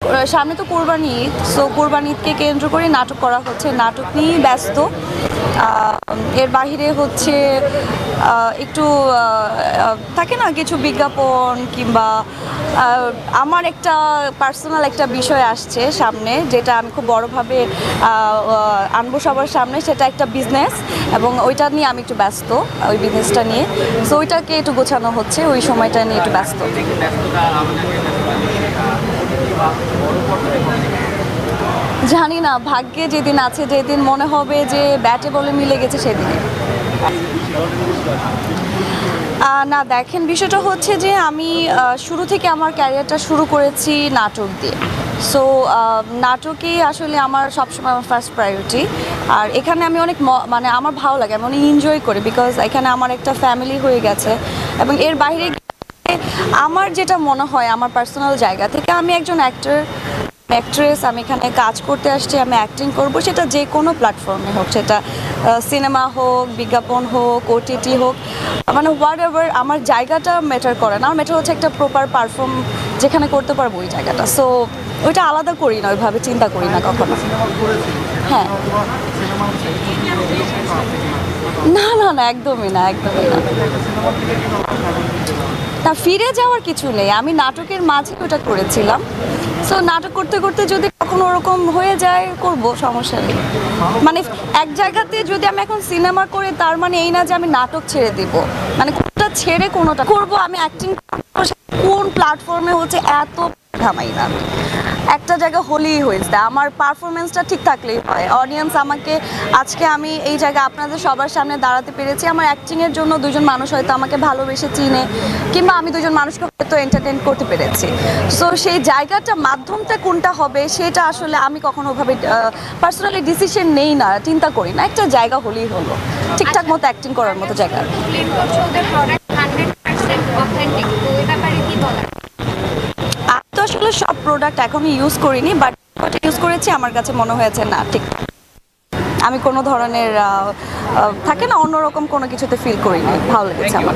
সামনে তো কোরবানি ঈদ, সো কোরবানি ঈদকে কেন্দ্র করে নাটক করা হচ্ছে, নাটক নিয়েই ব্যস্ত। এর বাহিরে হচ্ছে একটু থাকে না কিছু বিজ্ঞাপন কিংবা আমার একটা পার্সোনাল একটা বিষয় আসছে সামনে, যেটা আমি খুব বড়োভাবে আনবো সবার সামনে, সেটা একটা বিজনেস এবং ওইটা নিয়ে আমি একটু ব্যস্ত, ওই বিজনেসটা নিয়ে। সো ওইটাকে একটু গোছানো হচ্ছে, ওই সময়টা নিয়ে একটু ব্যস্ত। জানি না, ভাগ্যে যেদিন আছে, যেদিন মনে হবে যে ব্যাটে বলে মিলে গেছে সেদিনে। না দেখেন, বিষয়টা হচ্ছে যে আমি শুরু থেকে আমার ক্যারিয়ারটা শুরু করেছি নাটক দিয়ে। সো নাটকই আসলে আমার সবসময় আমার ফার্স্ট প্রায়োরিটি। আর এখানে আমি অনেক মানে আমার ভালো লাগে, আমি অনেক এনজয় করি, বিকজ এখানে আমার একটা ফ্যামিলি হয়ে গেছে। এবং এর বাইরে আমার যেটা মনে হয় আমার পার্সোনাল জায়গা থেকে, আমি একজন অ্যাক্ট্রেস, আমি এখানে কাজ করতে আসছি, আমি অ্যাক্টিং করব, সেটা যে কোনো প্ল্যাটফর্মে হোক, সেটা সিনেমা হোক, বিজ্ঞাপন হোক, ওটিটি হোক, মানে হোয়াট এভার, আমার জায়গাটা ম্যাটার করে না। আমার ম্যাটার হচ্ছে একটা প্রপার পারফর্ম যেখানে করতে পারবো ওই জায়গাটা। সো ওইটা আলাদা করি না, ওইভাবে চিন্তা করি না কখনো। হ্যাঁ, না না না, একদমই না, একদমই না। তা ফিরে যাওয়ার কিছু নেই, আমি নাটকের মাঝে ওটা করেছিলাম। সো নাটক করতে করতে যদি কখনো ওরকম হয়ে যায়, করব, সমস্যা নেই। মানে এক জায়গাতে যদি আমি এখন সিনেমা করে, তার মানে এই না যে আমি নাটক ছেড়ে দিব, মানে কোনটা ছেড়ে কোনোটা করব। আমি অ্যাক্টিং কোন প্ল্যাটফর্মে হচ্ছে এত ঘামাই না, একটা জায়গা হলেই হয়েছে, আমার পারফরমেন্সটা ঠিক থাকলেই হয়। অডিয়েন্স আমাকে, আজকে আমি এই জায়গায় আপনাদের সবার সামনে দাঁড়াতে পেরেছি, আমার অ্যাক্টিংয়ের জন্য দুজন মানুষ হয়তো আমাকে ভালোবেসে চিনে, কিংবা আমি দুজন মানুষকে হয়তো এন্টারটেইন করতে পেরেছি। সো সেই জায়গাটা, মাধ্যমটা কোনটা হবে, সেটা আসলে আমি কখনো ওভাবে পার্সোনালি ডিসিশন নেই না, চিন্তা করি না, একটা জায়গা হলেই হলো, ঠিকঠাক মতো অ্যাক্টিং করার মতো জায়গা। তো আসলে সব প্রোডাক্ট এখনো ইউজ করিনি, বাট ইউজ করেছি, আমার কাছে মনে হয়েছে না ঠিক, আমি কোনো ধরনের থাকে না অন্যরকম কোনো কিছুতে ফিল করিনি, ভালো লেগেছে আমার।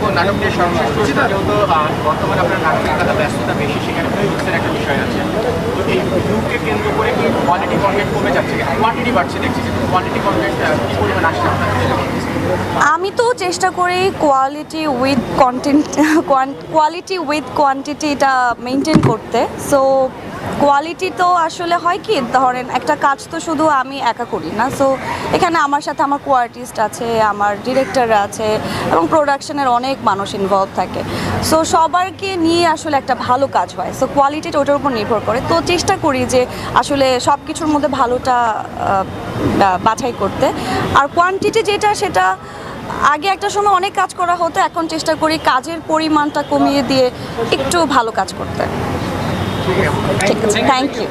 আমি তো চেষ্টা করি quality with content, quality with কোয়ান্টিটিটা মেনটেন করতে। সো কোয়ালিটি তো আসলে হয় কি, ধরেন একটা কাজ তো শুধু আমি একা করি না, সো এখানে আমার সাথে আমার কোয়ার্টিস্ট আছে, আমার ডিরেক্টর আছে, এবং প্রোডাকশনের অনেক মানুষ ইনভলভ থাকে। সো সবারকে নিয়ে আসলে একটা ভালো কাজ হয়। সো কোয়ালিটিটা ওটার উপর নির্ভর করে। তো চেষ্টা করি যে আসলে সব কিছুর মধ্যে ভালোটা বাছাই করতে। আর কোয়ান্টিটি যেটা, সেটা আগে একটা সময় অনেক কাজ করা হতো, এখন চেষ্টা করি কাজের পরিমাণটা কমিয়ে দিয়ে একটু ভালো কাজ করতে। ঠিক আছে, থ্যাংক ইউ।